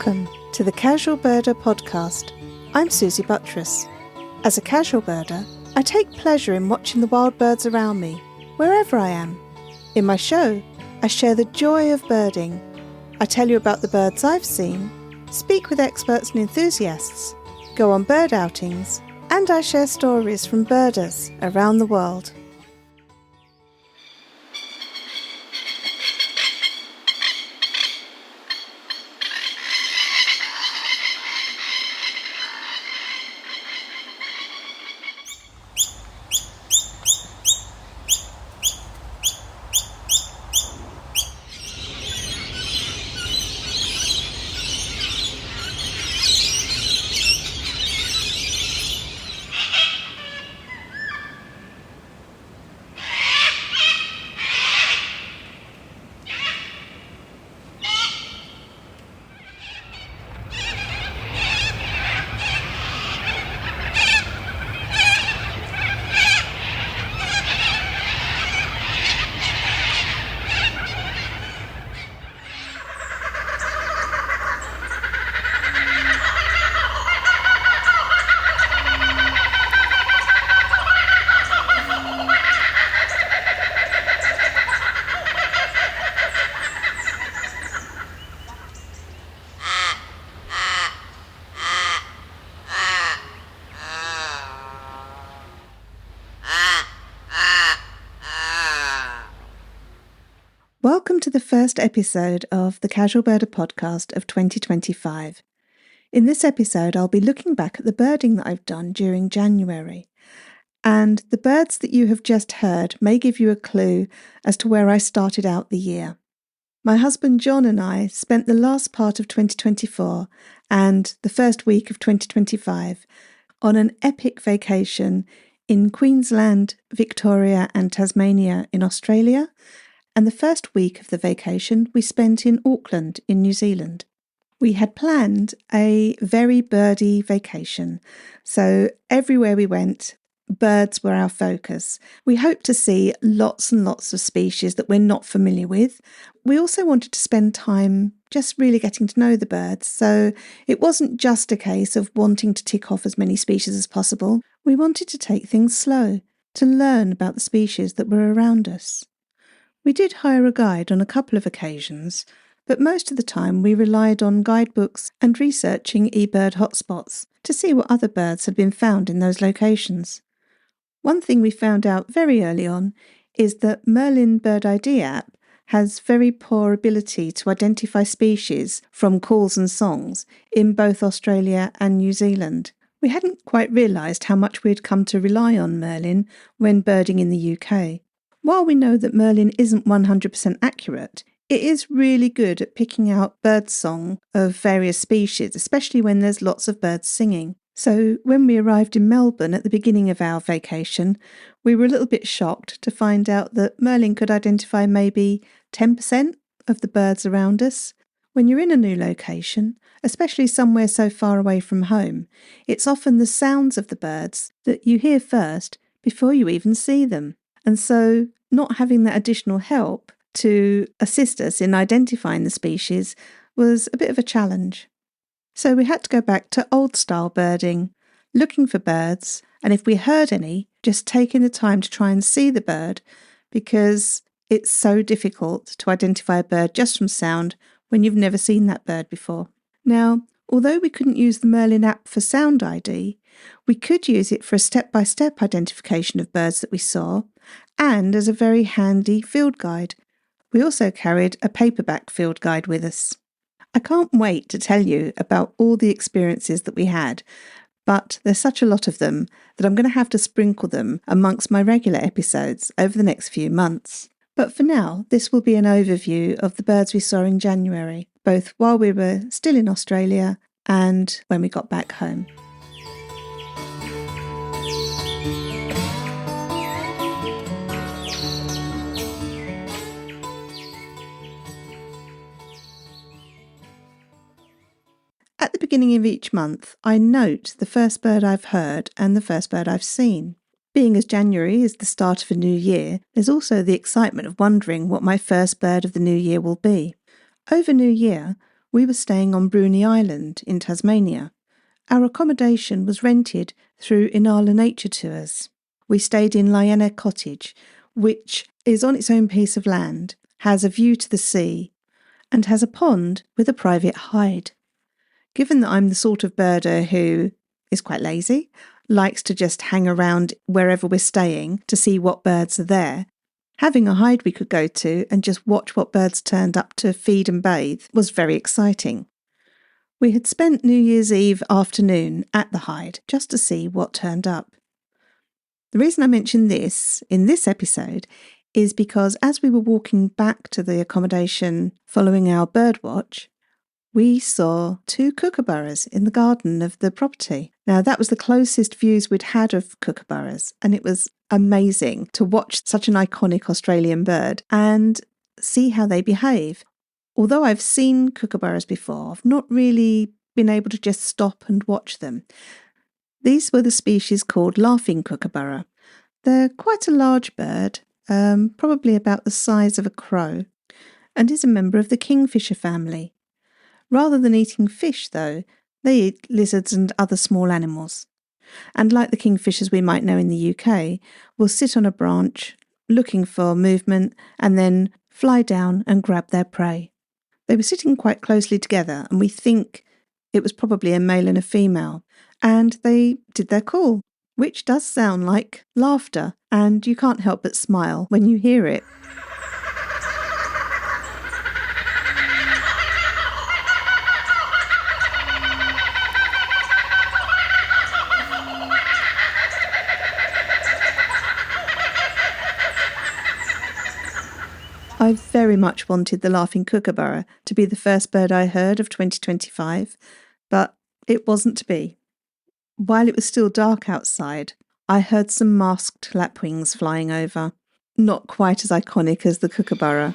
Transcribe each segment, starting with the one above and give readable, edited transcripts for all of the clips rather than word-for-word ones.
Welcome to the Casual Birder podcast. I'm Susie Buttress. As a casual birder, I take pleasure in watching the wild birds around me, wherever I am. In my show, I share the joy of birding. I tell you about the birds I've seen, speak with experts and enthusiasts, go on bird outings, and I share stories from birders around the world. Welcome to the first episode of the Casual Birder podcast of 2025. In this episode, I'll be looking back at the birding that I've done during January. And the birds that you have just heard may give you a clue as to where I started out the year. My husband John and I spent the last part of 2024 and the first week of 2025 on an epic vacation in Queensland, Victoria and Tasmania in Australia. And the first week of the vacation we spent in Auckland in New Zealand. We had planned a very birdy vacation, so everywhere we went, birds were our focus. We hoped to see lots and lots of species that we're not familiar with. We also wanted to spend time just really getting to know the birds, so it wasn't just a case of wanting to tick off as many species as possible. We wanted to take things slow, to learn about the species that were around us. We did hire a guide on a couple of occasions, but most of the time we relied on guidebooks and researching eBird hotspots to see what other birds had been found in those locations. One thing we found out very early on is that Merlin Bird ID app has very poor ability to identify species from calls and songs in both Australia and New Zealand. We hadn't quite realised how much we'd come to rely on Merlin when birding in the UK. While we know that Merlin isn't 100% accurate, it is really good at picking out birdsong of various species, especially when there's lots of birds singing. So when we arrived in Melbourne at the beginning of our vacation, we were a little bit shocked to find out that Merlin could identify maybe 10% of the birds around us. When you're in a new location, especially somewhere so far away from home, it's often the sounds of the birds that you hear first before you even see them. And so not having that additional help to assist us in identifying the species was a bit of a challenge. So we had to go back to old-style birding, looking for birds, and if we heard any, just taking the time to try and see the bird, because it's so difficult to identify a bird just from sound when you've never seen that bird before. Now, although we couldn't use the Merlin app for sound ID, we could use it for a step-by-step identification of birds that we saw, and as a very handy field guide. We also carried a paperback field guide with us. I can't wait to tell you about all the experiences that we had, but there's such a lot of them that I'm going to have to sprinkle them amongst my regular episodes over the next few months. But for now, this will be an overview of the birds we saw in January, both while we were still in Australia and when we got back home. At the beginning of each month, I note the first bird I've heard and the first bird I've seen. Being as January is the start of a new year, there's also the excitement of wondering what my first bird of the new year will be. Over New Year, We were staying on Bruny Island in Tasmania. Our accommodation was rented through Inala Nature Tours. We stayed in Lyanna Cottage, which is on its own piece of land, has a view to the sea, and has a pond with a private hide. Given that I'm the sort of birder who is quite lazy, likes to just hang around wherever we're staying to see what birds are there, having a hide we could go to and just watch what birds turned up to feed and bathe was very exciting. We had spent New Year's Eve afternoon at the hide just to see what turned up. The reason I mention this in this episode is because as we were walking back to the accommodation following our birdwatch, we saw 2 kookaburras in the garden of the property. Now, that was the closest views we'd had of kookaburras, and it was amazing to watch such an iconic Australian bird and see how they behave. Although I've seen kookaburras before, I've not really been able to just stop and watch them. These were the species called laughing kookaburra. They're quite a large bird, probably about the size of a crow, and is a member of the kingfisher family. Rather than eating fish, though, they eat lizards and other small animals. And like the kingfishers we might know in the UK, will sit on a branch, looking for movement, and then fly down and grab their prey. They were sitting quite closely together, and we think it was probably a male and a female, and they did their call, which does sound like laughter, and you can't help but smile when you hear it. I very much wanted the laughing kookaburra to be the first bird I heard of 2025, but it wasn't to be. While it was still dark outside, I heard some masked lapwings flying over, not quite as iconic as the kookaburra.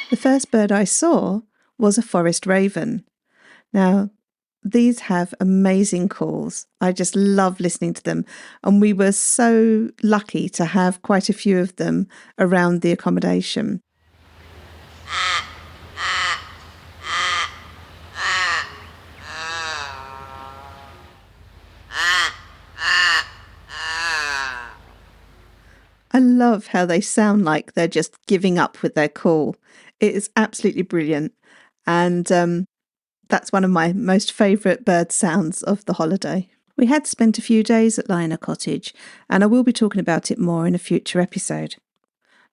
The first bird I saw was a forest raven. Now, these have amazing calls. I just love listening to them. And we were so lucky to have quite a few of them around the accommodation. I love how they sound like they're just giving up with their call. It is absolutely brilliant. And that's one of my most favourite bird sounds of the holiday. We had spent a few days at Lyanna Cottage, and I will be talking about it more in a future episode.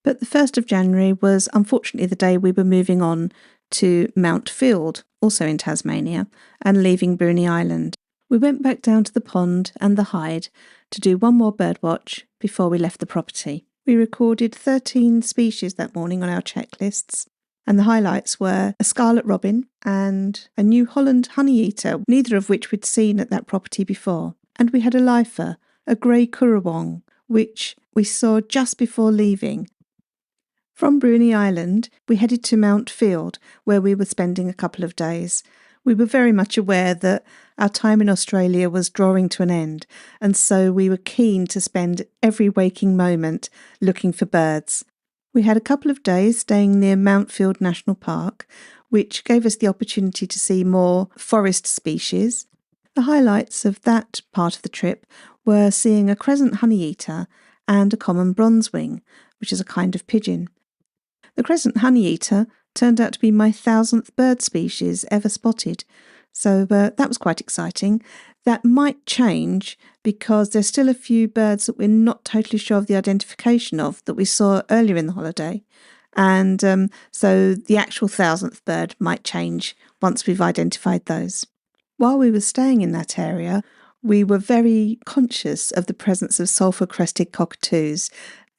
But the 1st of January was unfortunately the day we were moving on to Mount Field, also in Tasmania, and leaving Bruny Island. We went back down to the pond and the hide to do one more birdwatch before we left the property. We recorded 13 species that morning on our checklists, and the highlights were a scarlet robin and a New Holland honeyeater, neither of which we'd seen at that property before. And we had a lifer, a grey currawong, which we saw just before leaving. From Bruny Island, we headed to Mount Field, where we were spending a couple of days. We were very much aware that our time in Australia was drawing to an end, and so we were keen to spend every waking moment looking for birds. We had a couple of days staying near Mount Field National Park, which gave us the opportunity to see more forest species. The highlights of that part of the trip were seeing a crescent honeyeater and a common bronzewing, which is a kind of pigeon. The crescent honeyeater turned out to be my 1,000th bird species ever spotted, so that was quite exciting. That might change because there's still a few birds that we're not totally sure of the identification of that we saw earlier in the holiday. And so the actual 1,000th bird might change once we've identified those. While we were staying in that area, we were very conscious of the presence of sulphur-crested cockatoos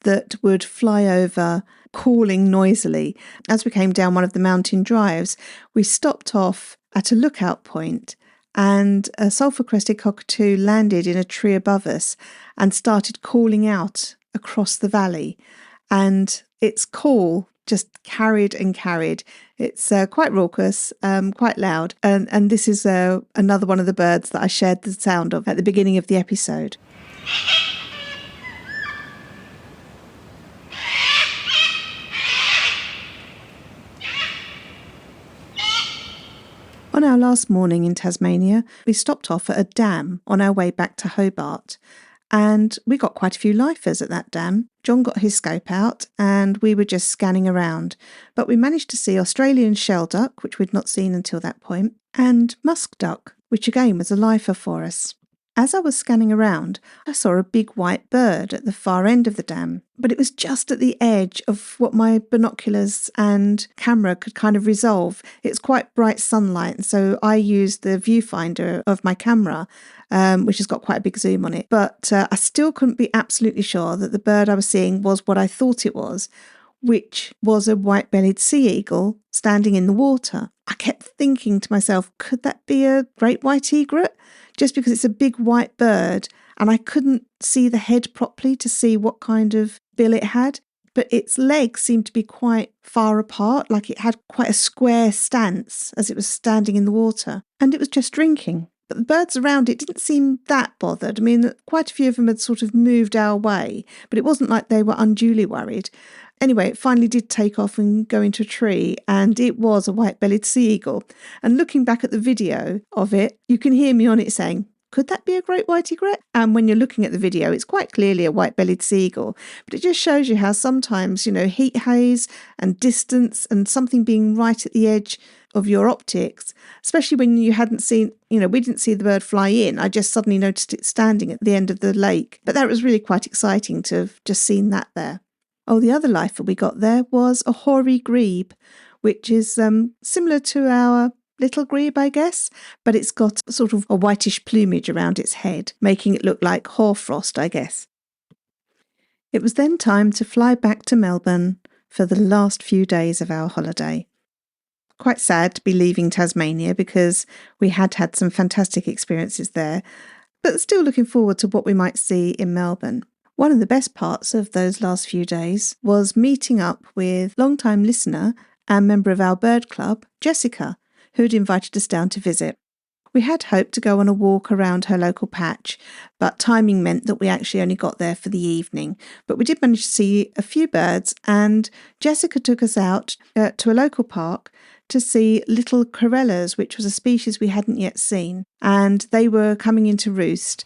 that would fly over, calling noisily. As we came down one of the mountain drives, we stopped off at a lookout point, and a sulphur-crested cockatoo landed in a tree above us and started calling out across the valley. And its call just carried and carried. It's quite raucous, quite loud. And this is another one of the birds that I shared the sound of at the beginning of the episode. On our last morning in Tasmania, we stopped off at a dam on our way back to Hobart, and we got quite a few lifers at that dam. John got his scope out and we were just scanning around, but we managed to see Australian shelduck, which we'd not seen until that point, and musk duck, which again was a lifer for us. As I was scanning around, I saw a big white bird at the far end of the dam, but it was just at the edge of what my binoculars and camera could kind of resolve. It's quite bright sunlight, and so I used the viewfinder of my camera, which has got quite a big zoom on it. But I still couldn't be absolutely sure that the bird I was seeing was what I thought it was, which was a white-bellied sea eagle standing in the water. I kept thinking to myself, could that be a great white egret? Just because it's a big white bird, and I couldn't see the head properly to see what kind of bill it had. But its legs seemed to be quite far apart, like it had quite a square stance as it was standing in the water. And it was just drinking. But the birds around it didn't seem that bothered. I mean, quite a few of them had sort of moved our way, but it wasn't like they were unduly worried. Anyway, it finally did take off and go into a tree, and it was a white-bellied sea eagle. And looking back at the video of it, you can hear me on it saying, could that be a great white egret? And when you're looking at the video, it's quite clearly a white-bellied sea eagle. But it just shows you how sometimes, heat haze and distance and something being right at the edge of your optics, especially when you hadn't seen, we didn't see the bird fly in. I just suddenly noticed it standing at the end of the lake. But that was really quite exciting to have just seen that there. Oh, the other lifer we got there was a hoary grebe, which is similar to our little grebe, I guess, but it's got sort of a whitish plumage around its head, making it look like hoarfrost, I guess. It was then time to fly back to Melbourne for the last few days of our holiday. Quite sad to be leaving Tasmania because we had some fantastic experiences there, but still looking forward to what we might see in Melbourne. One of the best parts of those last few days was meeting up with long-time listener and member of our bird club, Jessica, who'd invited us down to visit. We had hoped to go on a walk around her local patch, but timing meant that we actually only got there for the evening. But we did manage to see a few birds, and Jessica took us out to a local park to see little corellas, which was a species we hadn't yet seen, and they were coming into roost.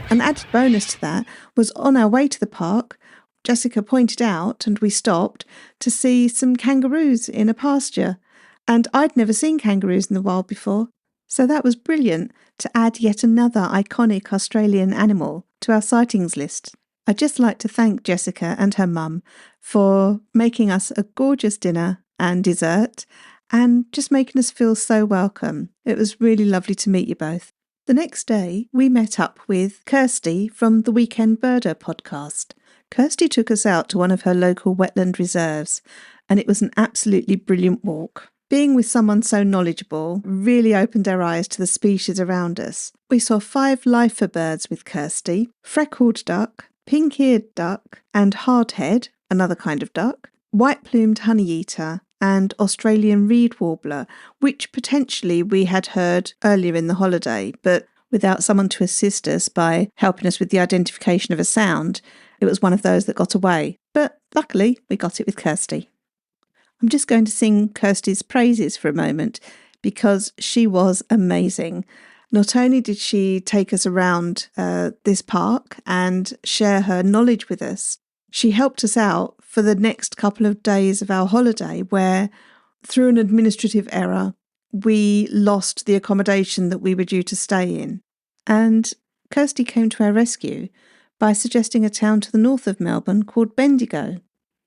An added bonus to that was on our way to the park, Jessica pointed out, and we stopped, to see some kangaroos in a pasture. And I'd never seen kangaroos in the wild before, so that was brilliant to add yet another iconic Australian animal to our sightings list. I'd just like to thank Jessica and her mum for making us a gorgeous dinner and dessert, and just making us feel so welcome. It was really lovely to meet you both. The next day, we met up with Kirsty from the Weekend Birder podcast. Kirsty took us out to one of her local wetland reserves, and it was an absolutely brilliant walk. Being with someone so knowledgeable really opened our eyes to the species around us. We saw 5 lifer birds with Kirsty: freckled duck, pink-eared duck, and hardhead, another kind of duck, white-plumed honeyeater, and Australian reed warbler, which potentially we had heard earlier in the holiday, but without someone to assist us by helping us with the identification of a sound, it was one of those that got away. But luckily, we got it with Kirsty. I'm just going to sing Kirsty's praises for a moment because she was amazing. Not only did she take us around this park and share her knowledge with us, she helped us out for the next couple of days of our holiday where, through an administrative error, we lost the accommodation that we were due to stay in. And Kirsty came to our rescue by suggesting a town to the north of Melbourne called Bendigo,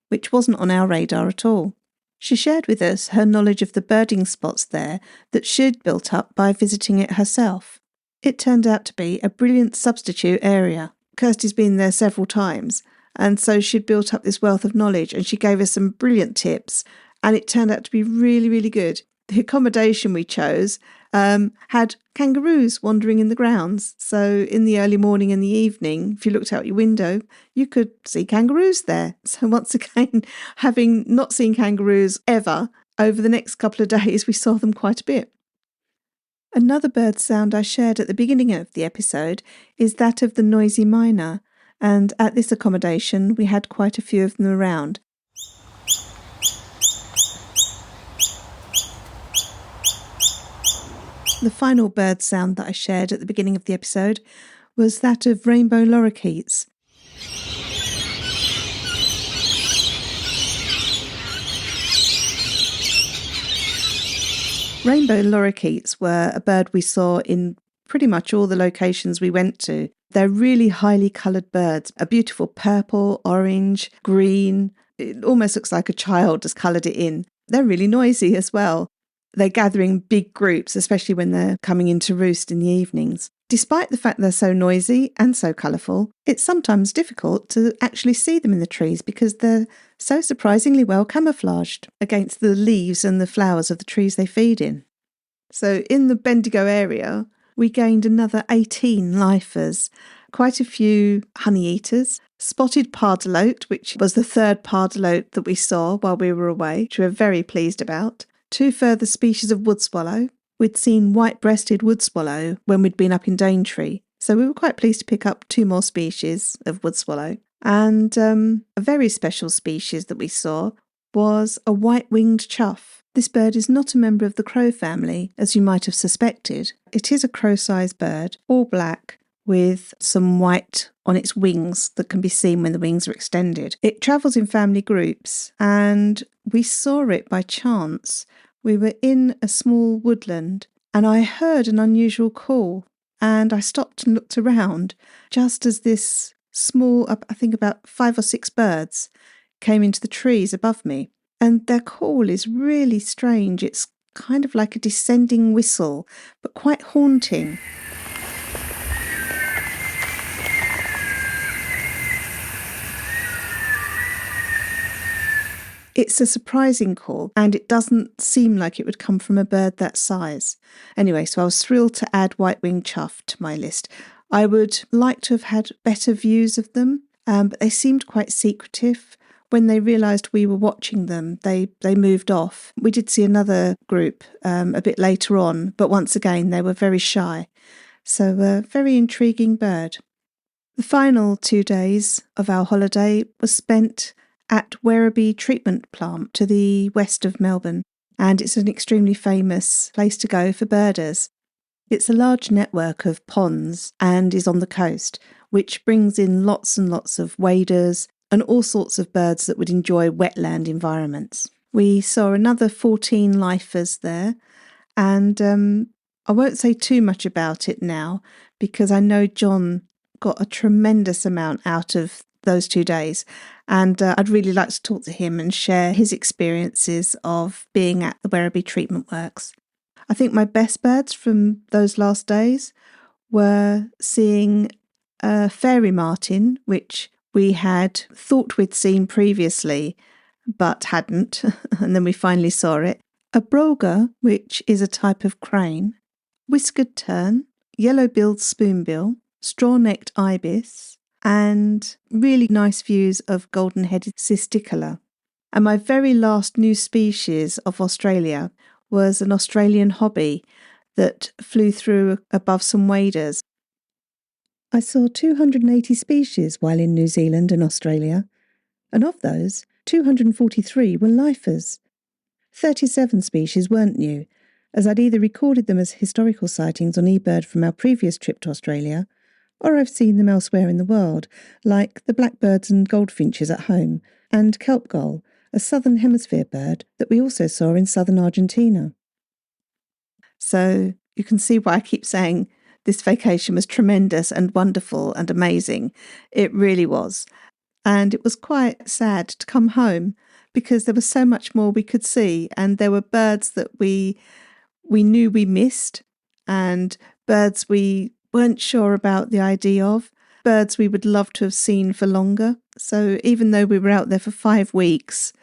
which wasn't on our radar at all. She shared with us her knowledge of the birding spots there that she'd built up by visiting it herself. It turned out to be a brilliant substitute area. Kirsty's been there several times, and so she'd built up this wealth of knowledge, and she gave us some brilliant tips, and it turned out to be really, really good. the accommodation we chose had kangaroos wandering in the grounds. So in the early morning and the evening, if you looked out your window, you could see kangaroos there. So once again, having not seen kangaroos ever, over the next couple of days, we saw them quite a bit. Another bird sound I shared at the beginning of the episode is that of the noisy myna, and at this accommodation we had quite a few of them around. The final bird sound that I shared at the beginning of the episode was that of rainbow lorikeets. Rainbow lorikeets were a bird we saw in pretty much all the locations we went to. They're really highly coloured birds, a beautiful purple, orange, green. It almost looks like a child has coloured it in. They're really noisy as well. They're gathering big groups, especially when they're coming in to roost in the evenings. Despite the fact they're so noisy and so colourful, it's sometimes difficult to actually see them in the trees because they're so surprisingly well camouflaged against the leaves and the flowers of the trees they feed in. So in the Bendigo area, we gained another 18 lifers, quite a few honey-eaters, spotted pardalote, which was the third pardalote that we saw while we were away, which we were very pleased about, 2 further species of wood swallow. We'd seen white-breasted wood swallow when we'd been up in Daintree, so we were quite pleased to pick up 2 more species of wood swallow. And a very special species that we saw was a white-winged chough. This bird is not a member of the crow family, as you might have suspected. It is a crow-sized bird, all black, with some white on its wings that can be seen when the wings are extended. It travels in family groups, and we saw it by chance. We were in a small woodland, and I heard an unusual call, and I stopped and looked around just as this small, I think about 5 or 6 birds, came into the trees above me. And their call is really strange. It's kind of like a descending whistle, but quite haunting. It's a surprising call, and it doesn't seem like it would come from a bird that size. Anyway, so I was thrilled to add white-winged chough to my list. I would like to have had better views of them, but they seemed quite secretive. When they realised we were watching them, they moved off. We did see another group a bit later on, but once again, they were very shy. So a very intriguing bird. The final 2 days of our holiday was spent at Werribee Treatment Plant to the west of Melbourne, and it's an extremely famous place to go for birders. It's a large network of ponds and is on the coast, which brings in lots and lots of waders and all sorts of birds that would enjoy wetland environments. We saw another 14 lifers there, and I won't say too much about it now because I know John got a tremendous amount out of those 2 days, and I'd really like to talk to him and share his experiences of being at the Werribee Treatment Works. I think my best birds from those last days were seeing a fairy martin, which we had thought we'd seen previously, but hadn't, and then we finally saw it. A broga, which is a type of crane, whiskered tern, yellow-billed spoonbill, straw-necked ibis, and really nice views of golden-headed cisticola. And my very last new species of Australia was an Australian hobby that flew through above some waders. I saw 280 species while in New Zealand and Australia, and of those, 243 were lifers. 37 species weren't new, as I'd either recorded them as historical sightings on eBird from our previous trip to Australia, or I've seen them elsewhere in the world, like the blackbirds and goldfinches at home, and kelp gull, a southern hemisphere bird that we also saw in southern Argentina. So you can see why I keep saying this vacation was tremendous and wonderful and amazing. It really was. And it was quite sad to come home because there was so much more we could see, and there were birds that we knew we missed, and birds we weren't sure about the idea of, birds we would love to have seen for longer. So even though we were out there for 5 weeks,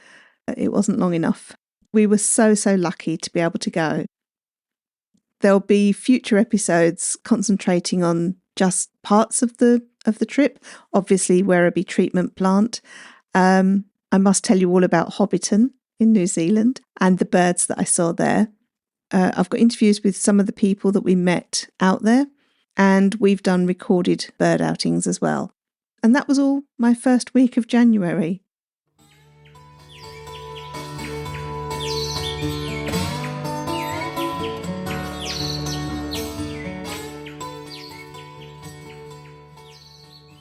it wasn't long enough. we were so lucky to be able to go. There'll be future episodes concentrating on just parts of the trip. Obviously, Werribee Treatment Plant. I must tell you all about Hobbiton in New Zealand and the birds that I saw there. I've got interviews with some of the people that we met out there, and we've done recorded bird outings as well. And that was all my first week of January.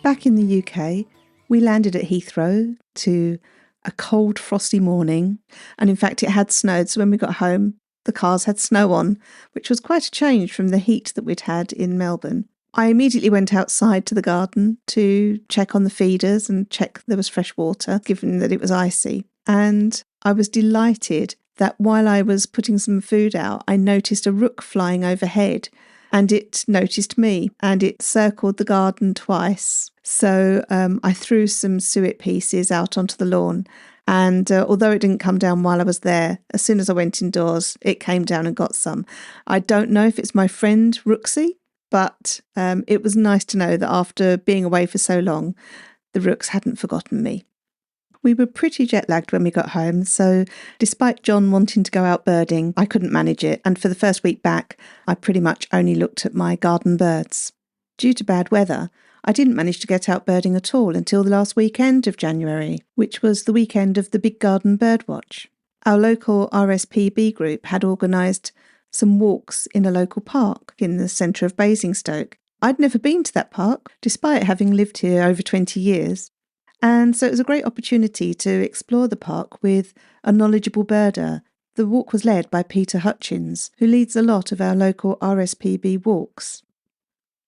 Back in the UK, we landed at Heathrow to a cold, frosty morning. And in fact, it had snowed. So when we got home, the cars had snow on, which was quite a change from the heat that we'd had in Melbourne. I immediately went outside to the garden to check on the feeders and check there was fresh water, given that it was icy. And I was delighted that while I was putting some food out, I noticed a rook flying overhead. And it noticed me, and it circled the garden twice. So I threw some suet pieces out onto the lawn. And although it didn't come down while I was there, as soon as I went indoors, it came down and got some. I don't know if it's my friend Rooksy, but it was nice to know that after being away for so long, the rooks hadn't forgotten me. We were pretty jet-lagged when we got home, so despite John wanting to go out birding, I couldn't manage it, and for the first week back, I pretty much only looked at my garden birds. Due to bad weather, I didn't manage to get out birding at all until the last weekend of January, which was the weekend of the Big Garden Birdwatch. Our local RSPB group had organised some walks in a local park in the centre of Basingstoke. I'd never been to that park, despite having lived here over 20 years. And so it was a great opportunity to explore the park with a knowledgeable birder. The walk was led by Peter Hutchins, who leads a lot of our local RSPB walks.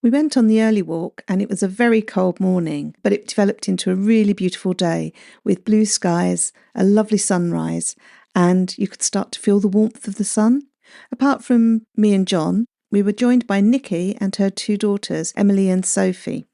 We went on the early walk and it was a very cold morning, but it developed into a really beautiful day with blue skies, a lovely sunrise, and you could start to feel the warmth of the sun. Apart from me and John, we were joined by Nikki and her two daughters, Emily and Sophie.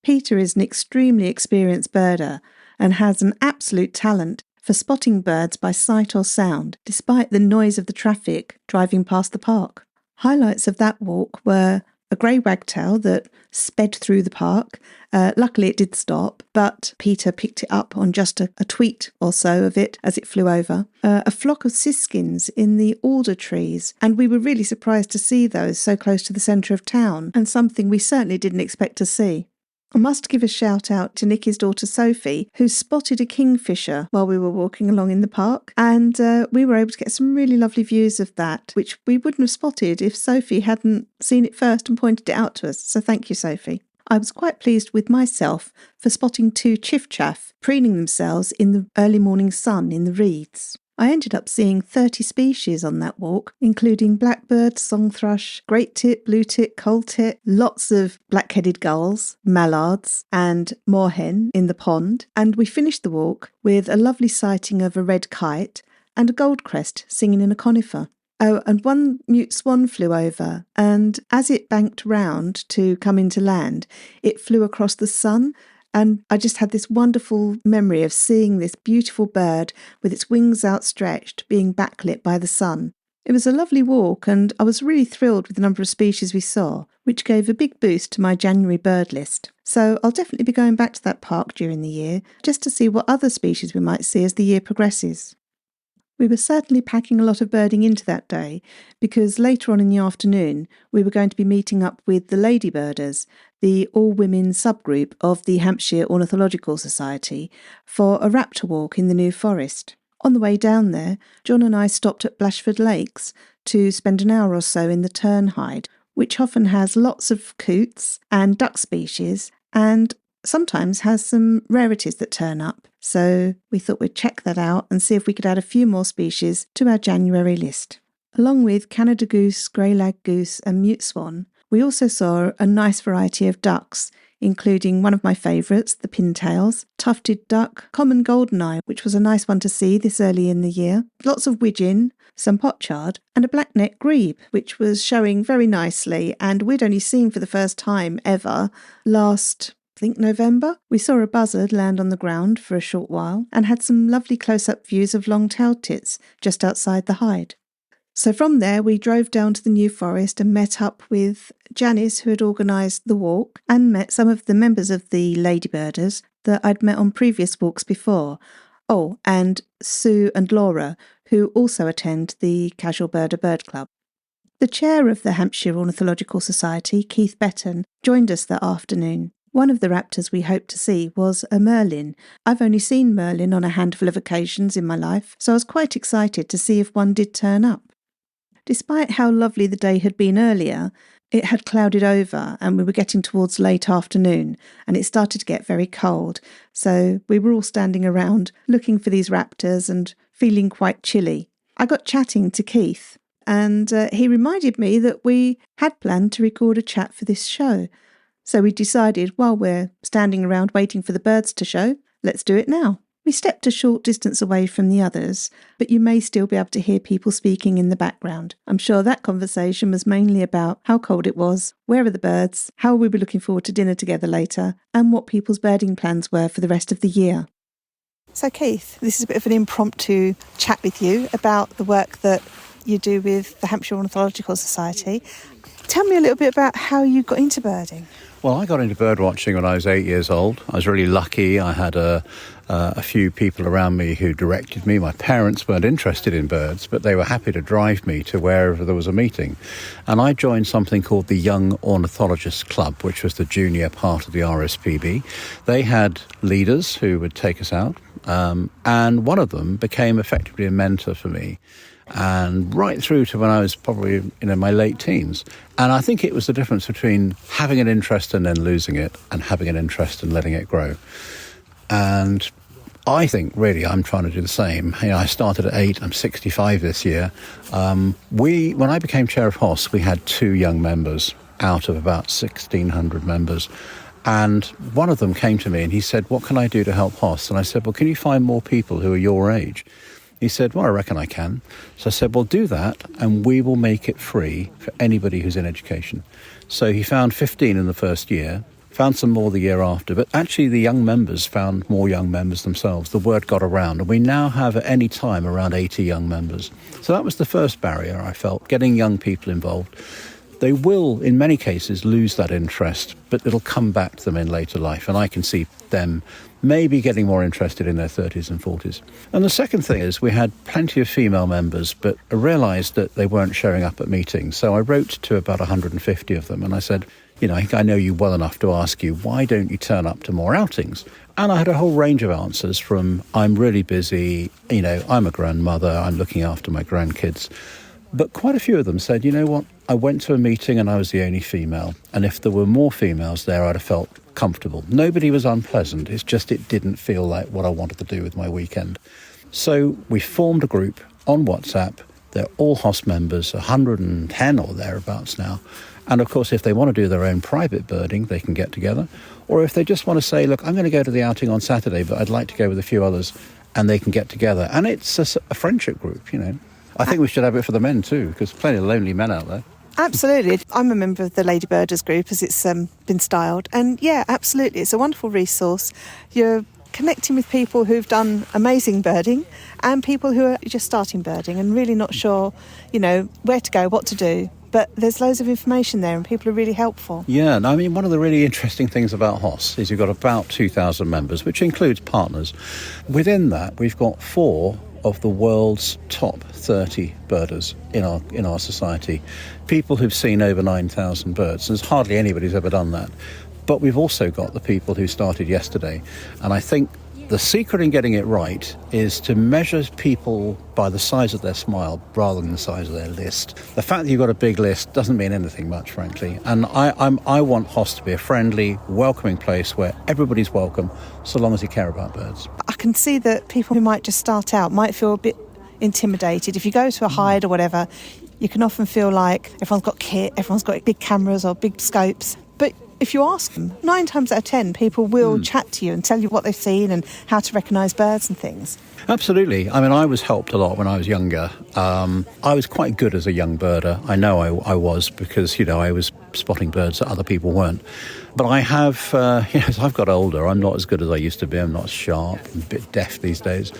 Peter is an extremely experienced birder and has an absolute talent for spotting birds by sight or sound, despite the noise of the traffic driving past the park. Highlights of that walk were a grey wagtail that sped through the park. Luckily it did stop, but Peter picked it up on just a tweet or so of it as it flew over. A flock of siskins in the alder trees, and we were really surprised to see those so close to the centre of town, and something we certainly didn't expect to see. I must give a shout out to Nikki's daughter Sophie, who spotted a kingfisher while we were walking along in the park, and we were able to get some really lovely views of that, which we wouldn't have spotted if Sophie hadn't seen it first and pointed it out to us. So thank you, Sophie. I was quite pleased with myself for spotting two chiffchaff preening themselves in the early morning sun in the reeds. I ended up seeing 30 species on that walk, including blackbird, song thrush, great tit, blue tit, coal tit, lots of black-headed gulls, mallards and moorhen in the pond, and we finished the walk with a lovely sighting of a red kite and a goldcrest singing in a conifer. Oh, and one mute swan flew over, and as it banked round to come into land, it flew across the sun. And I just had this wonderful memory of seeing this beautiful bird with its wings outstretched being backlit by the sun. It was a lovely walk, and I was really thrilled with the number of species we saw, which gave a big boost to my January bird list. So I'll definitely be going back to that park during the year, just to see what other species we might see as the year progresses. We were certainly packing a lot of birding into that day, because later on in the afternoon we were going to be meeting up with the Ladybirders, the all-women subgroup of the Hampshire Ornithological Society, for a raptor walk in the New Forest. On the way down there, John and I stopped at Blashford Lakes to spend an hour or so in the Turnhide, which often has lots of coots and duck species, and sometimes has some rarities that turn up. So we thought we'd check that out and see if we could add a few more species to our January list. Along with Canada goose, grey-lag goose and mute swan, we also saw a nice variety of ducks, including one of my favourites, the pintails, tufted duck, common goldeneye, which was a nice one to see this early in the year, lots of widgeon, some pochard, and a black-necked grebe, which was showing very nicely, and we'd only seen for the first time ever last think November, we saw a buzzard land on the ground for a short while and had some lovely close-up views of long-tailed tits just outside the hide. So from there, we drove down to the New Forest and met up with Janice, who had organised the walk, and met some of the members of the Ladybirders that I'd met on previous walks before. Oh, and Sue and Laura, who also attend the Casual Birder Bird Club. The chair of the Hampshire Ornithological Society, Keith Betton, joined us that afternoon. One of the raptors we hoped to see was a merlin. I've only seen merlin on a handful of occasions in my life, so I was quite excited to see if one did turn up. Despite how lovely the day had been earlier, it had clouded over and we were getting towards late afternoon and it started to get very cold, so we were all standing around looking for these raptors and feeling quite chilly. I got chatting to Keith, and he reminded me that we had planned to record a chat for this show. So we decided, while we're standing around waiting for the birds to show, let's do it now. We stepped a short distance away from the others, but you may still be able to hear people speaking in the background. I'm sure that conversation was mainly about how cold it was, where are the birds, how we were looking forward to dinner together later, and what people's birding plans were for the rest of the year. So Keith, this is a bit of an impromptu chat with you about the work that you do with the Hampshire Ornithological Society. Tell me a little bit about how you got into birding. Well, I got into bird watching when I was 8 years old. I was really lucky. I had a few people around me who directed me. My parents weren't interested in birds, but they were happy to drive me to wherever there was a meeting. And I joined something called the Young Ornithologists Club, which was the junior part of the RSPB. They had leaders who would take us out, and one of them became effectively a mentor for me. And right through to when I was probably in my late teens. And I think it was the difference between having an interest and then losing it and having an interest and letting it grow. And I think really I'm trying to do the same. I started at 8, I'm 65 this year. When I became chair of HOS, we had 2 young members out of about 1,600 members. And one of them came to me and he said, "What can I do to help HOS?" And I said, "Well, can you find more people who are your age?" He said, "Well, I reckon I can." So I said, "Well, do that and we will make it free for anybody who's in education." So he found 15 in the first year, found some more the year after, but actually the young members found more young members themselves. The word got around and we now have at any time around 80 young members. So that was the first barrier I felt, getting young people involved. They will, in many cases, lose that interest, but it'll come back to them in later life. And I can see them maybe getting more interested in their 30s and 40s. And the second thing is we had plenty of female members, but I realised that they weren't showing up at meetings. So I wrote to about 150 of them and I said, I know you well enough to ask you, why don't you turn up to more outings? And I had a whole range of answers from, I'm really busy, I'm a grandmother, I'm looking after my grandkids. But quite a few of them said, you know what, I went to a meeting and I was the only female. And if there were more females there, I'd have felt comfortable. Nobody was unpleasant. It's just it didn't feel like what I wanted to do with my weekend. So we formed a group on WhatsApp. They're all HOS members, 110 or thereabouts now. And of course, if they want to do their own private birding, they can get together. Or if they just want to say, look, I'm going to go to the outing on Saturday, but I'd like to go with a few others, and they can get together. And it's a friendship group, I think we should have it for the men too, because plenty of lonely men out there. Absolutely. I'm a member of the Ladybirders group, as it's been styled. And yeah, absolutely. It's a wonderful resource. You're connecting with people who've done amazing birding and people who are just starting birding and really not sure, where to go, what to do. But there's loads of information there and people are really helpful. Yeah, and I mean, one of the really interesting things about HOS is you've got about 2,000 members, which includes partners. Within that, we've got 4 of the world's top 30 birders in our society. People who've seen over 9,000 birds. There's hardly anybody who's ever done that. But we've also got the people who started yesterday. And I think the secret in getting it right is to measure people by the size of their smile rather than the size of their list. The fact that you've got a big list doesn't mean anything much, frankly. And I want HOS to be a friendly, welcoming place where everybody's welcome, so long as you care about birds. I can see that people who might just start out might feel a bit intimidated. If you go to a hide or whatever, you can often feel like everyone's got kit, everyone's got big cameras or big scopes. But if you ask them, 9 times out of 10, people will chat to you and tell you what they've seen and how to recognise birds and things. Absolutely. I mean, I was helped a lot when I was younger. I was quite good as a young birder. I know I was because, I was spotting birds that other people weren't. But I have, as I've got older, I'm not as good as I used to be. I'm not as sharp. I'm a bit deaf these days.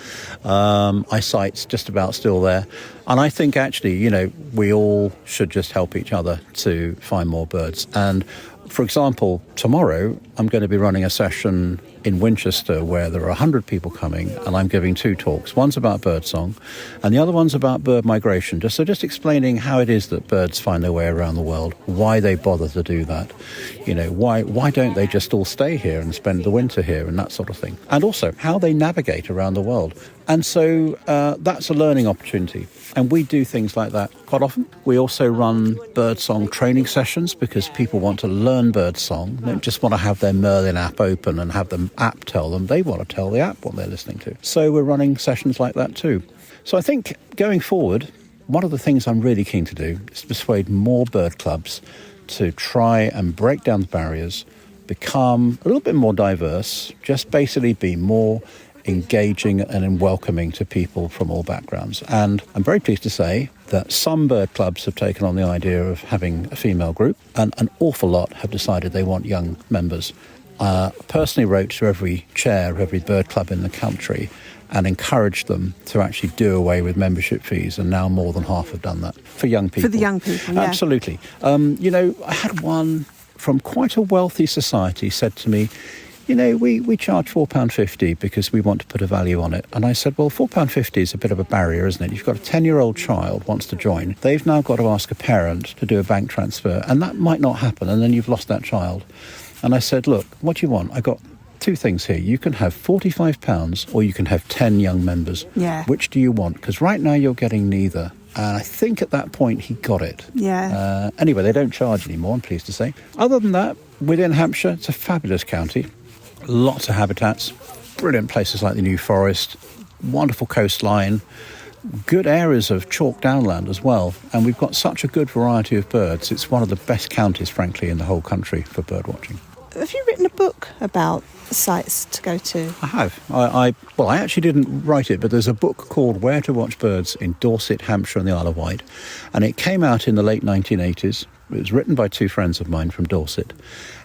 Eyesight's just about still there. And I think actually, we all should just help each other to find more birds. And for example, tomorrow I'm going to be running a session in Winchester where there are 100 people coming, and I'm giving 2 talks. One's about birdsong and the other one's about bird migration. Just explaining how it is that birds find their way around the world, why they bother to do that. Why don't they just all stay here and spend the winter here and that sort of thing. And also how they navigate around the world. And so that's a learning opportunity. And we do things like that quite often. We also run birdsong training sessions because people want to learn birdsong. They don't just want to have their Merlin app open and have the app tell them. They want to tell the app what they're listening to. So we're running sessions like that too. So I think going forward, one of the things I'm really keen to do is persuade more bird clubs to try and break down the barriers, become a little bit more diverse, just basically be more engaging and welcoming to people from all backgrounds. And I'm very pleased to say that some bird clubs have taken on the idea of having a female group, and an awful lot have decided they want young members. Personally wrote to every chair of every bird club in the country and encouraged them to actually do away with membership fees, and now more than half have done that for young people. For the young people, yeah. Absolutely. I had one from quite a wealthy society said to me, we charge £4.50 because we want to put a value on it. And I said, well, £4.50 is a bit of a barrier, isn't it? You've got a 10-year-old child wants to join. They've now got to ask a parent to do a bank transfer, and that might not happen, and then you've lost that child. And I said, look, what do you want? I got 2 things here. You can have £45 or you can have 10 young members. Yeah. Which do you want? Because right now you're getting neither. And I think at that point he got it. Yeah. Anyway, they don't charge anymore, I'm pleased to say. Other than that, within Hampshire, it's a fabulous county. Lots of habitats, brilliant places like the New Forest, wonderful coastline, good areas of chalk downland as well. And we've got such a good variety of birds. It's one of the best counties, frankly, in the whole country for bird watching. Have you written a book about sites to go to? I have. I actually didn't write it, but there's a book called Where to Watch Birds in Dorset, Hampshire and the Isle of Wight. And it came out in the late 1980s. It was written by 2 friends of mine from Dorset.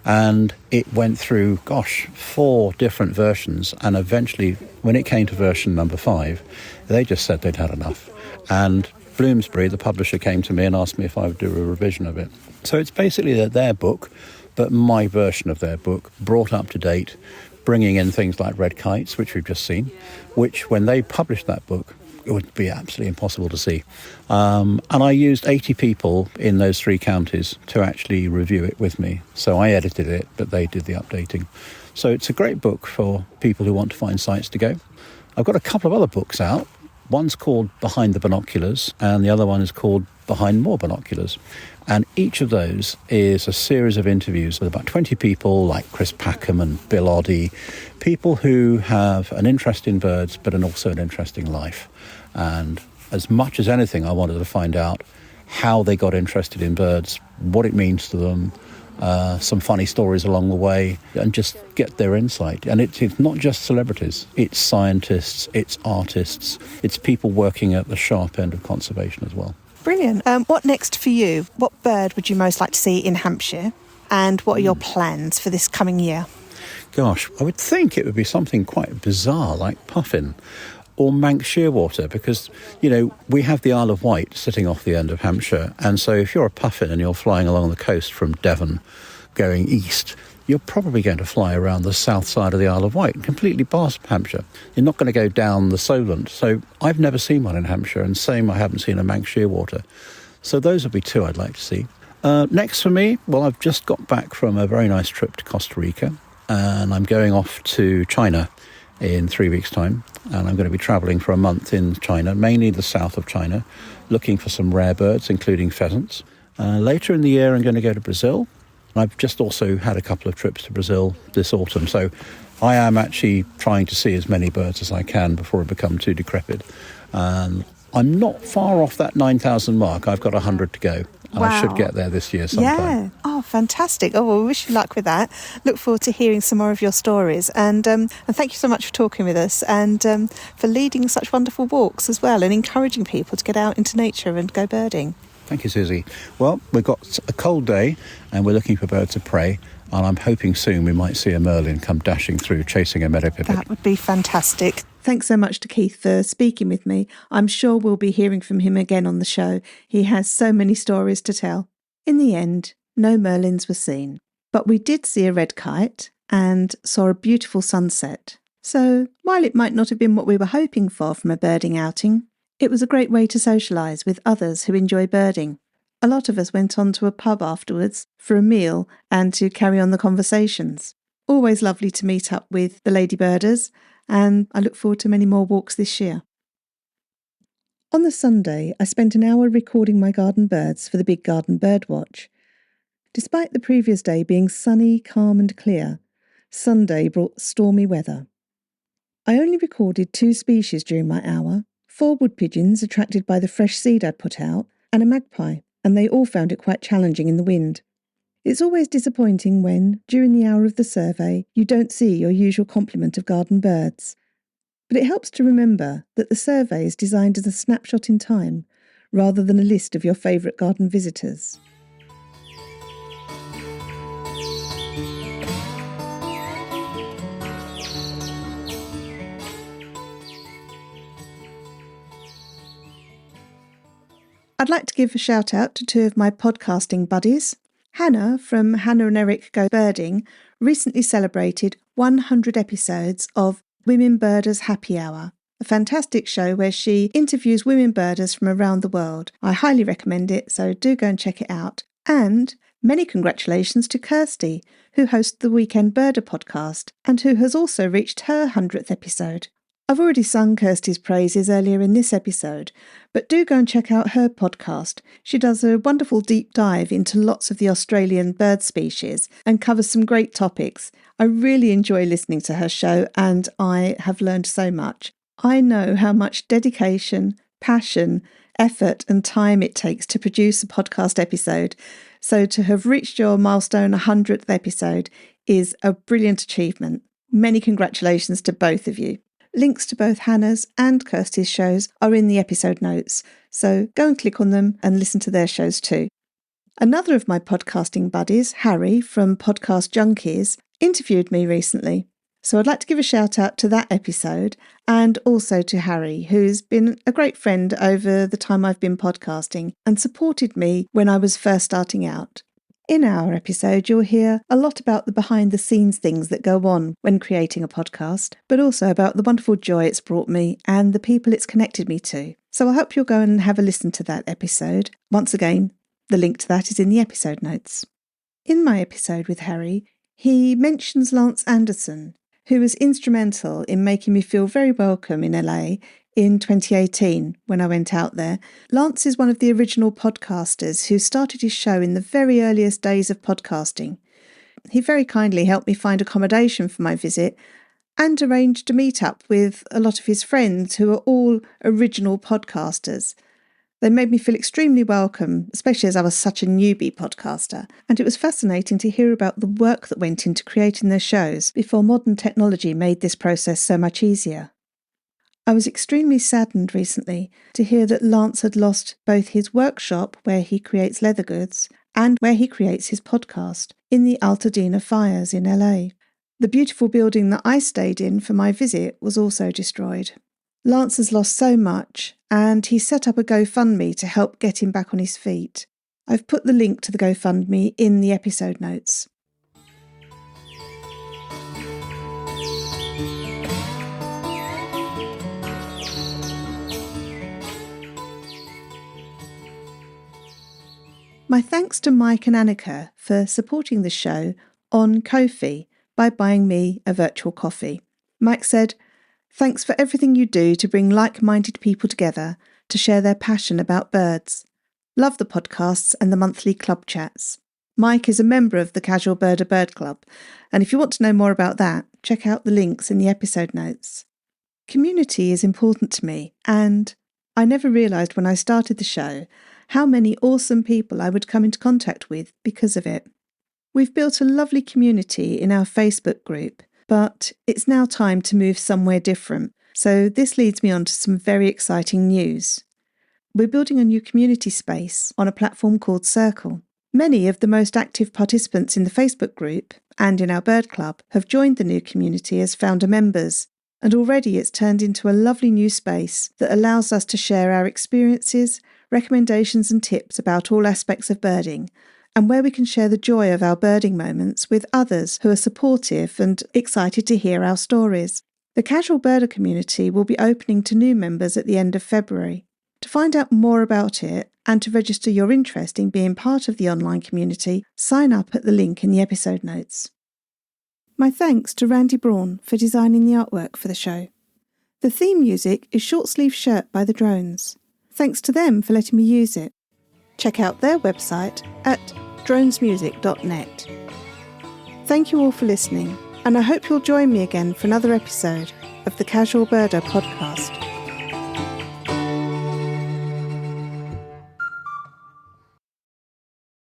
And it went through, 4 different versions. And eventually, when it came to version number 5, they just said they'd had enough. And Bloomsbury, the publisher, came to me and asked me if I would do a revision of it. So it's basically their book, but my version of their book, brought up to date, bringing in things like red kites, which we've just seen, which when they published that book, it would be absolutely impossible to see. And I used 80 people in those 3 counties to actually review it with me. So I edited it, but they did the updating. So it's a great book for people who want to find sites to go. I've got a couple of other books out. One's called Behind the Binoculars, and the other one is called Behind More Binoculars. And each of those is a series of interviews with about 20 people like Chris Packham and Bill Oddie, people who have an interest in birds but also an interest in life. And as much as anything, I wanted to find out how they got interested in birds, what it means to them, some funny stories along the way, and just get their insight. And it's not just celebrities, it's scientists, it's artists, it's people working at the sharp end of conservation as well. Brilliant. What next for you? What bird would you most like to see in Hampshire? And what are your plans for this coming year? Gosh, I would think it would be something quite bizarre like puffin or Manx shearwater, because, we have the Isle of Wight sitting off the end of Hampshire. And so if you're a puffin and you're flying along the coast from Devon going east, you're probably going to fly around the south side of the Isle of Wight, completely past Hampshire. You're not going to go down the Solent. So I've never seen one in Hampshire, and same, I haven't seen a Manx shearwater. So those would be 2 I'd like to see. Next for me, well, I've just got back from a very nice trip to Costa Rica, and I'm going off to China in 3 weeks' time. And I'm going to be travelling for a month in China, mainly the south of China, looking for some rare birds, including pheasants. Later in the year, I'm going to go to Brazil. I've just also had a couple of trips to Brazil this autumn, so I am actually trying to see as many birds as I can before I become too decrepit. I'm not far off that 9,000 mark. I've got 100 to go. Wow. I should get there this year sometime. Yeah. Oh, fantastic. Oh, well, we wish you luck with that. Look forward to hearing some more of your stories. And thank you so much for talking with us and for leading such wonderful walks as well and encouraging people to get out into nature and go birding. Thank you, Susie. Well, we've got a cold day and we're looking for birds of prey, and I'm hoping soon we might see a merlin come dashing through chasing a meadow pipit. That would be fantastic. Thanks so much to Keith for speaking with me. I'm sure we'll be hearing from him again on the show. He has so many stories to tell. In the end, no merlins were seen, but we did see a red kite and saw a beautiful sunset. So while it might not have been what we were hoping for from a birding outing, it was a great way to socialise with others who enjoy birding. A lot of us went on to a pub afterwards for a meal and to carry on the conversations. Always lovely to meet up with the ladybirders, and I look forward to many more walks this year. On the Sunday, I spent an hour recording my garden birds for the Big Garden Bird Watch. Despite the previous day being sunny, calm and clear, Sunday brought stormy weather. I only recorded 2 species during my hour, 4 wood pigeons attracted by the fresh seed I'd put out, and a magpie, and they all found it quite challenging in the wind. It's always disappointing when, during the hour of the survey, you don't see your usual complement of garden birds. But it helps to remember that the survey is designed as a snapshot in time, rather than a list of your favourite garden visitors. I'd like to give a shout out to 2 of my podcasting buddies. Hannah from Hannah and Eric Go Birding recently celebrated 100 episodes of Women Birders Happy Hour, a fantastic show where she interviews women birders from around the world. I highly recommend it, so do go and check it out. And many congratulations to Kirsty, who hosts the Weekend Birder podcast and who has also reached her 100th episode. I've already sung Kirsty's praises earlier in this episode, but do go and check out her podcast. She does a wonderful deep dive into lots of the Australian bird species and covers some great topics. I really enjoy listening to her show and I have learned so much. I know how much dedication, passion, effort and time it takes to produce a podcast episode, so to have reached your milestone 100th episode is a brilliant achievement. Many congratulations to both of you. Links to both Hannah's and Kirsty's shows are in the episode notes, so go and click on them and listen to their shows too. Another of my podcasting buddies, Harry from Podcast Junkies, interviewed me recently. So I'd like to give a shout out to that episode and also to Harry, who's been a great friend over the time I've been podcasting and supported me when I was first starting out. In our episode, you'll hear a lot about the behind-the-scenes things that go on when creating a podcast, but also about the wonderful joy it's brought me and the people it's connected me to. So I hope you'll go and have a listen to that episode. Once again, the link to that is in the episode notes. In my episode with Harry, he mentions Lance Anderson, who was instrumental in making me feel very welcome in LA in 2018 when I went out there. Lance is one of the original podcasters who started his show in the very earliest days of podcasting. He very kindly helped me find accommodation for my visit and arranged a meet-up with a lot of his friends who are all original podcasters. They made me feel extremely welcome, especially as I was such a newbie podcaster, and it was fascinating to hear about the work that went into creating their shows before modern technology made this process so much easier. I was extremely saddened recently to hear that Lance had lost both his workshop, where he creates leather goods, and where he creates his podcast, in the Altadena fires in LA. The beautiful building that I stayed in for my visit was also destroyed. Lance has lost so much, and he set up a GoFundMe to help get him back on his feet. I've put the link to the GoFundMe in the episode notes. My thanks to Mike and Annika for supporting the show on Ko-fi by buying me a virtual coffee. Mike said, "Thanks for everything you do to bring like-minded people together to share their passion about birds. Love the podcasts and the monthly club chats. Mike is a member of the Casual Birder Bird Club, and if you want to know more about that, check out the links in the episode notes. Community is important to me, and I never realised when I started the show how many awesome people I would come into contact with because of it. We've built a lovely community in our Facebook group, but it's now time to move somewhere different. So this leads me on to some very exciting news. we're building a new community space on a platform called Circle. Many of the most active participants in the Facebook group and in our bird club have joined the new community as founder members, and already it's turned into a lovely new space that allows us to share our experiences, recommendations and tips about all aspects of birding, and where we can share the joy of our birding moments with others who are supportive and excited to hear our stories. The Casual Birder community will be opening to new members at the end of February. To find out more about it and to register your interest in being part of the online community, sign up at the link in the episode notes. My thanks to Randy Braun for designing the artwork for the show. The theme music is Short Sleeve Shirt by The Drones. Thanks to them for letting me use it. Check out their website at dronesmusic.net. Thank you all for listening, and I hope you'll join me again for another episode of the Casual Birder podcast.